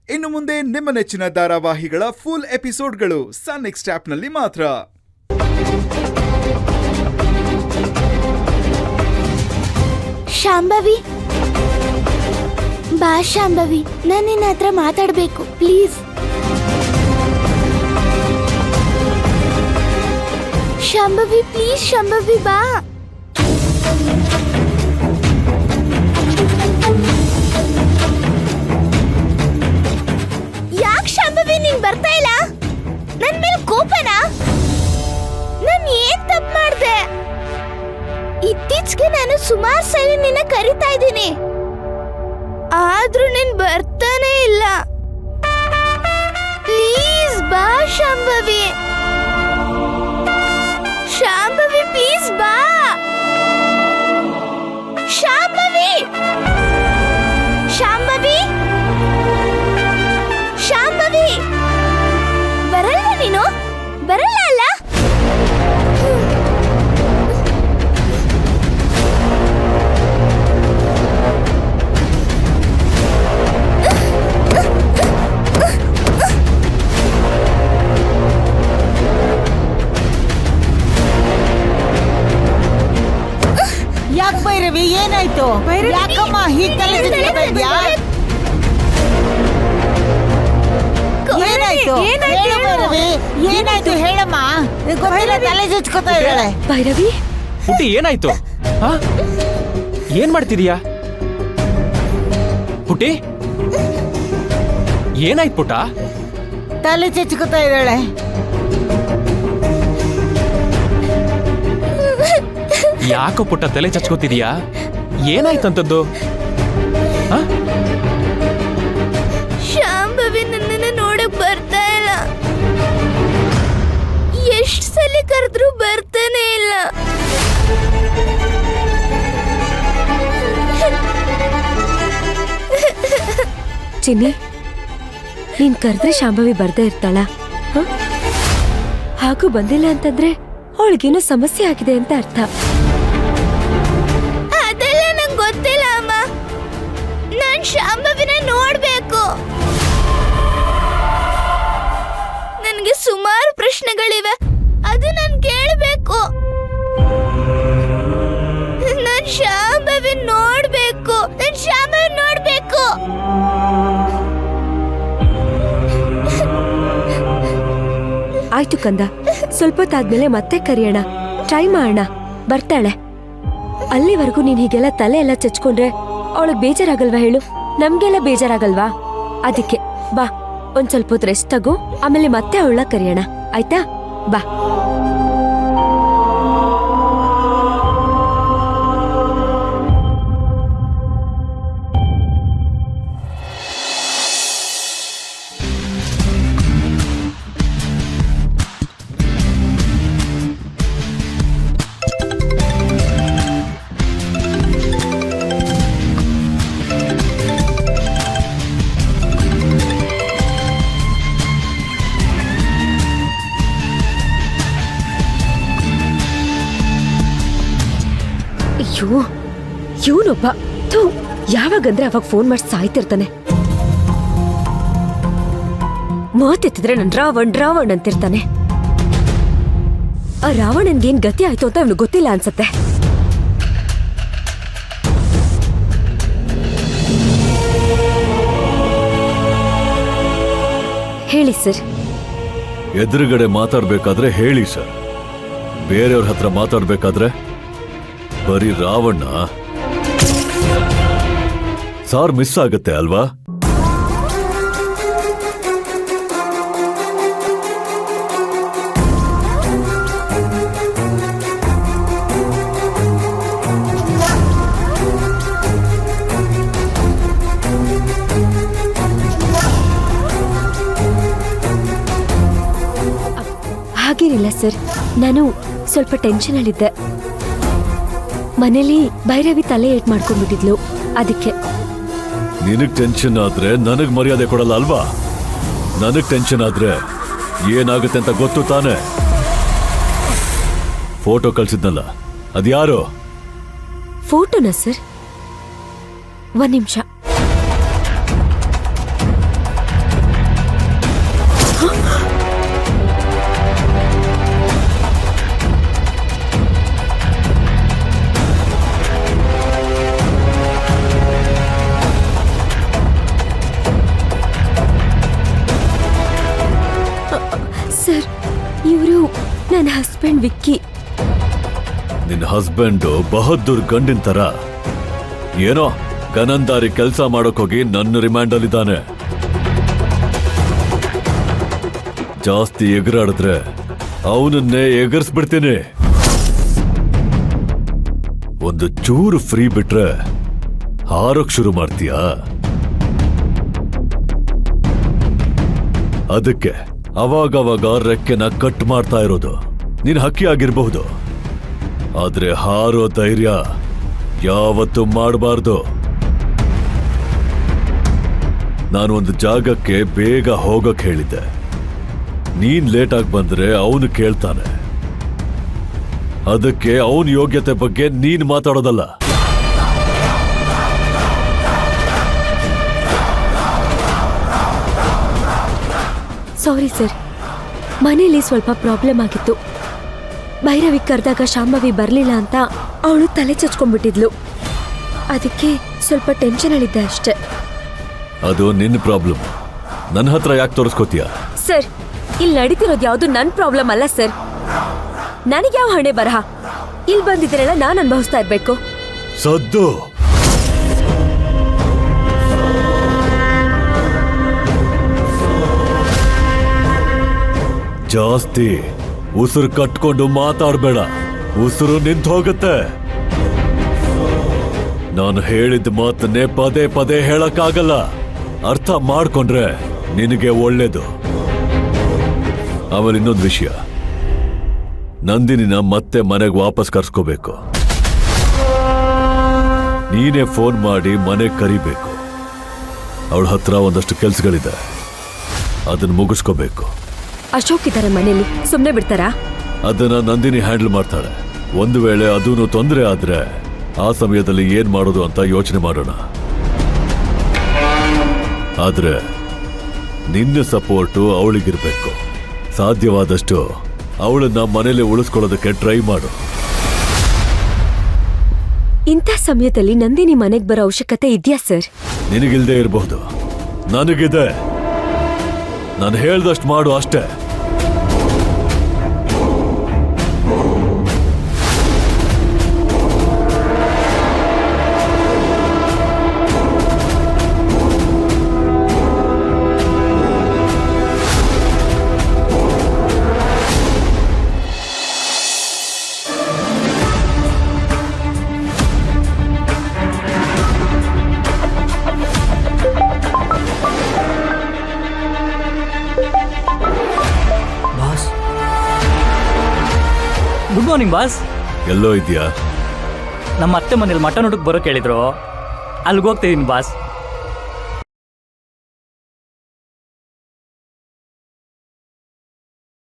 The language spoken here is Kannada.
ಇನ್ನು ಮುಂದೆ ನಿಮ್ಮ ನೆಚ್ಚಿನ ಧಾರಾವಾಹಿಗಳ ಫುಲ್ ಎಪಿಸೋಡ್ಗಳು ಸನ್ ನೆಕ್ಸ್ಟ್ ಆಪ್ನಲ್ಲಿ ಮಾತ್ರ. ಶಾಂಭವಿ, ಬಾ ಶಾಂಭವಿ, ನಾನು ನಿನ್ನ ಹತ್ರ ಮಾತಾಡ್ಬೇಕು ಪ್ಲೀಸ್. ಶಾಂಭವಿ ಪ್ಲೀಸ್, ಶಾಂಭವಿ ಬಾ. ಯಾಕೆ ಶಾಂಭವಿ ನೀನ್ ಬರ್ತಾ ಇಲ್ಲ? ನನ್ ಮೇಲೆ ಕೋಪನಾ? ನಾನು ಏನ್ ತಪ್ಪು ಮಾಡ್ದೆ? ಇತ್ತೀಚೆಗೆ ನಾನು ಸುಮಾರು ಸಲ ನಿನ್ನ ಕರಿತಾ ಇದ್ದೀನಿ, ಆದ್ರೂ ನೀನ್ ಬರ್ತಾನೆ ಇಲ್ಲ. ಪ್ಲೀಸ್ ಬಾ ಶಾಂಭವಿ. ಶಾಂಭವಿ ಪ್ಲೀಸ್ ಬಾ. ಶಾಂಭವಿ, ಶಾಂಭವಿ, ಶಾಂಭವಿ, ಬರಲ್ಲ ನೀನು? ಬರಲ್ಲ ಅಲ್ಲ? ಯಾಕೆ ಭೈರವಿ, ಏನಾಯ್ತು? ಯಾಕಮ್ಮ ಹೀಗೆ ತಲೆ ತಿರುಗ್ತಾ ಇದ್ಯಾ? ಏನಾಯ್ತು ಹೇಳು ಭೈರವಿ, ಏನಾಯ್ತು ಹೇಳಮ್ಮ. ಗೊತ್ತಿಲ್ಲ, ತಲೆ ಚುಚ್ಕೋತಾ ಇದ್ದಾಳೆ. ಭೈರವಿ ಪುಟ್ಟಿ, ಏನಾಯ್ತು? ಏನ್ ಮಾಡ್ತಿದೀಯಾ ಪುಟ್ಟಿ? ಏನಾಯ್ತು ಪುಟ್ಟ? ತಲೆ ಚುಚ್ಕೋತಾ ಇದ್ದಾಳೆ. ಯಾಕೋ ಪುಟ್ಟ ತಲೆ ಚಚ್ಕೋತಿದೀಯಾ? ಏನಾಯ್ತಂತದ್ದು? ಶಾಂಭವಿ ನನ್ನನ್ನ ನೋಡಕ್ ಬರ್ತಾ ಇಲ್ಲ. ಎಷ್ಟ್ ಸಲ ಕರೆದ್ರೂ ಬರ್ತಾನೆ ಇಲ್ಲ. ಚಿನ್ನಿ, ನೀನ್ ಕರೆದ್ರೆ ಶಾಂಭವಿ ಬರ್ದೇ ಇರ್ತಾಳ? ಹಾಗೂ ಬಂದಿಲ್ಲ ಅಂತಂದ್ರೆ ಅವಳಿಗೇನೋ ಸಮಸ್ಯೆ ಆಗಿದೆ ಅಂತ ಅರ್ಥ. ಅದೆಲ್ಲ ನಂಗೆ ಗೊತ್ತಿಲ್ಲ ಅಮ್ಮ. ನಾನ್ ಶಾಂಭವಿನ ನೋಡ್ಬೇಕು. ನನ್ಗೆ ಸುಮಾರು ಪ್ರಶ್ನೆಗಳಿವೆ, ಅದು ನಾನ್ ಕೇಳಬೇಕು. ನಾನ್ ಶಾಂಭವಿ ನೋಡ್ಬೇಕು. ನಾನ್ ಶಾಂಭವಿ ನೋಡ್ಬೇಕು. ಆಯ್ತು ಕಂದ, ಸ್ವಲ್ಪ ಹೊತ್ತಾದ್ಮೇಲೆ ಮತ್ತೆ ಕರಿಯೋಣ, ಟ್ರೈ ಮಾಡೋಣ. ಬರ್ತಾಳೆ. ಅಲ್ಲಿವರೆಗೂ ನೀನ್ ಹೀಗೆಲ್ಲ ತಲೆ ಎಲ್ಲ ಚಚ್ಕೊಂಡ್ರೆ ಅವಳಿಗೆ ಬೇಜಾರಾಗಲ್ವಾ ಹೇಳು? ನಮ್ಗೆಲ್ಲ ಬೇಜಾರಾಗಲ್ವಾ? ಅದಕ್ಕೆ ಬಾ, ಒಂದ್ ಸ್ವಲ್ಪ ಹೊತ್ತು ರೆಸ್ಟ್ ತಗೋ, ಆಮೇಲೆ ಮತ್ತೆ ಅವಳ ಕರಿಯೋಣ, ಆಯ್ತಾ? ಬಾ. ಅಯ್ಯೋ, ಇವನೊಬ್ಬ ಯಾವಾಗಂದ್ರೆ ಅವಾಗ ಫೋನ್ ಮಾಡಿ ಸಾಯ್ತಿರ್ತಾನೆ. ಮಾತೆತ್ತಿದ್ರೆ ನನ್ ರಾವಣ್ ರಾವಣ್ ಅಂತಿರ್ತಾನೆ. ಆ ರಾವಣನ್ಗೇನ್ ಗತಿ ಆಯ್ತು ಅಂತ ಇವನು ಗೊತ್ತಿಲ್ಲ ಅನ್ಸತ್ತೆ. ಹೇಳಿ ಸರ್. ಎದುರುಗಡೆ ಮಾತಾಡ್ಬೇಕಾದ್ರೆ ಹೇಳಿ ಸರ್, ಬೇರೆಯವ್ರ ಹತ್ರ ಮಾತಾಡ್ಬೇಕಾದ್ರೆ ಬರೀ ರಾವಣ್ಣ ಸಾರ್ ಮಿಸ್ ಆಗತ್ತೆ ಅಲ್ವಾ? ಹಾಗೇನಿಲ್ಲ ಸರ್, ನಾನು ಸ್ವಲ್ಪ ಟೆನ್ಷನ್ ಅಲ್ಲಿದ್ದೆ. ಮನೇಲಿ ಭೈರವಿ ತಲೆ ಏಟ್ ಮಾಡ್ಕೊಂಡ್ಬಿಟ್ಟಿದ್ಲು, ಅದಕ್ಕೆ. ನಿನಗ್ ಟೆನ್ಷನ್ ಆದ್ರೆ ನನಗ್ ಮರ್ಯಾದೆ ಕೊಡಲ್ಲ ಅಲ್ವಾ? ನನಗ್ ಟೆನ್ಷನ್ ಆದ್ರೆ ಏನಾಗುತ್ತೆ ಅಂತ ಗೊತ್ತು ತಾನೆ? ಫೋಟೋ ಕಳ್ಸಿದ್ನಲ್ಲ, ಅದ್ಯಾರು? ಫೋಟೋನಾ ಸರ್? ಒಂದ್ ನಿಮಿಷ. ಸರ್ ಇವರು ನನ್ನ ಹಸ್ಬೆಂಡ್ ವಿಕ್ಕಿ. ನಿನ್ನ ಹಸ್ಬೆಂಡು ಬಹದ್ದೂರ್ ಗಂಡಿನ ತರ ಏನೋ ಗನಂದಾರಿ ಕೆಲಸ ಮಾಡೋಕೋಗಿ ನನ್ನ ರಿಮ್ಯಾಂಡಲ್ಲಿದ್ದಾನೆ. ಜಾಸ್ತಿ ಎಗರಾಡಿದ್ರೆ ಅವನನ್ನೇ ಎಗರ್ಸ್ಬಿಡ್ತೀನಿ. ಒಂದು ಚೂರು ಫ್ರೀ ಬಿಟ್ರೆ ಹಾರೋಕ್ ಶುರು ಮಾಡ್ತೀಯಾ? ಅದಕ್ಕೆ ಅವಾಗವಾಗ ರೆಕ್ಕೆನ ಕಟ್ ಮಾಡ್ತಾ ಇರೋದು. ನೀನ್ ಹಕ್ಕಿ ಆಗಿರ್ಬಹುದು, ಆದ್ರೆ ಹಾರೋ ಧೈರ್ಯ ಯಾವತ್ತೂ ಮಾಡಬಾರ್ದು. ನಾನು ಒಂದು ಜಾಗಕ್ಕೆ ಬೇಗ ಹೋಗಕ್ ಹೇಳಿದ್ದೆ. ನೀನ್ ಲೇಟ್ ಆಗಿ ಬಂದ್ರೆ ಅವನು ಕೇಳ್ತಾನೆ. ಅದಕ್ಕೆ ಅವನ ಯೋಗ್ಯತೆ ಬಗ್ಗೆ ನೀನ್ ಮಾತಾಡೋದಲ್ಲ. ಸಾರಿ ಸರ್, ಮನೇಲಿ ಸ್ವಲ್ಪ ಪ್ರಾಬ್ಲಮ್ ಆಗಿತ್ತು. ಭೈರವಿ ಕರೆದಾಗ ಶಾಂಭವಿ ಬರಲಿಲ್ಲ ಅಂತ ಅವಳು ತಲೆ ಚಚ್ಕೊಂಡ್ಬಿಟ್ಟಿದ್ಲು. ಅದಕ್ಕೆ ಸ್ವಲ್ಪ ಟೆನ್ಷನ್ ಅಲ್ಲಿದ್ದೆ ಅಷ್ಟೇ. ಅದು ನಿನ್ನ ಪ್ರಾಬ್ಲಮ್, ನನ್ನ ಹತ್ರ ಯಾಕೆ ತೋರಿಸ್ಕೋತೀಯ? ಸರ್, ಇಲ್ಲಿ ನಡೀತಿರೋದು ಯಾವುದು ನನ್ನ ಪ್ರಾಬ್ಲಮ್ ಅಲ್ಲ ಸರ್. ನನಗೆ ಯಾವ ಹಣೆ ಬರಹ? ಇಲ್ಲಿ ಬಂದಿದ್ರೆಲ್ಲ ನಾನು ಅನುಭವಿಸ್ತಾ ಇರ್ಬೇಕು. ಸದ್ದು ಜಾಸ್ತಿ ಉಸಿರು ಕಟ್ಕೊಂಡು ಮಾತಾಡ್ಬೇಡ, ಉಸಿರು ನಿಂತು ಹೋಗುತ್ತೆ. ನಾನು ಹೇಳಿದ ಮಾತನ್ನೇ ಪದೇ ಪದೇ ಹೇಳಕ್ಕಾಗಲ್ಲ. ಅರ್ಥ ಮಾಡ್ಕೊಂಡ್ರೆ ನಿನಗೆ ಒಳ್ಳೇದು. ಆಮೇಲೆ ಇನ್ನೊಂದು ವಿಷಯ, ನಂದಿನಿನ ಮತ್ತೆ ಮನೆಗೆ ವಾಪಸ್ ಕರ್ಸ್ಕೋಬೇಕು. ನೀನೇ ಫೋನ್ ಮಾಡಿ ಮನೆಗೆ ಕರಿಬೇಕು. ಅವಳ ಹತ್ರ ಒಂದಷ್ಟು ಕೆಲ್ಸಗಳಿದೆ, ಅದನ್ನ ಮುಗಿಸ್ಕೋಬೇಕು. ಅಶೋಕ್ ಇದ್ದಾರೆ ಮನೇಲಿ, ಸುಮ್ಮನೆ ಬಿಡ್ತಾರಾ? ಅದನ್ನ ನಂದಿನಿ ಹ್ಯಾಂಡಲ್ ಮಾಡ್ತಾಳೆ. ಒಂದು ವೇಳೆ ಅದೂ ತೊಂದರೆ ಆದ್ರೆ ಆ ಸಮಯದಲ್ಲಿ ಏನ್ ಮಾಡೋದು ಅಂತ ಯೋಚನೆ ಮಾಡೋಣ. ಆದ್ರೆ ನಿನ್ನ ಸಪೋರ್ಟು ಅವಳಿಗಿರ್ಬೇಕು. ಸಾಧ್ಯವಾದಷ್ಟು ಅವಳನ್ನ ಮನೇಲಿ ಉಳಿಸ್ಕೊಳ್ಳೋದಕ್ಕೆ ಟ್ರೈ ಮಾಡು. ಇಂಥ ಸಮಯದಲ್ಲಿ ನಂದಿನಿ ಮನೆಗೆ ಬರೋ ಅವಶ್ಯಕತೆ ಇದೆಯಾ ಸರ್? ನಿನಗಿಲ್ದೇ ಇರಬಹುದು, ನನಗಿದೆ. ನಾನು ಹೇಳ್ದಷ್ಟು ಮಾಡು ಅಷ್ಟೇ. Good morning boss. ಎಲ್ಲೋ ಇದೆಯಾ? ನಮ್ಮ ಅತ್ತೆ ಮನೇಲಿ ಮಟನ್ ಊಟಕ್ಕೆ ಬರೋಕೆ ಹೇಳಿದ್ರು, ಅಲ್ಲಿಗೆ ಹೋಗ್ತಿದ್ದೀನಿ ಬಾಸ್.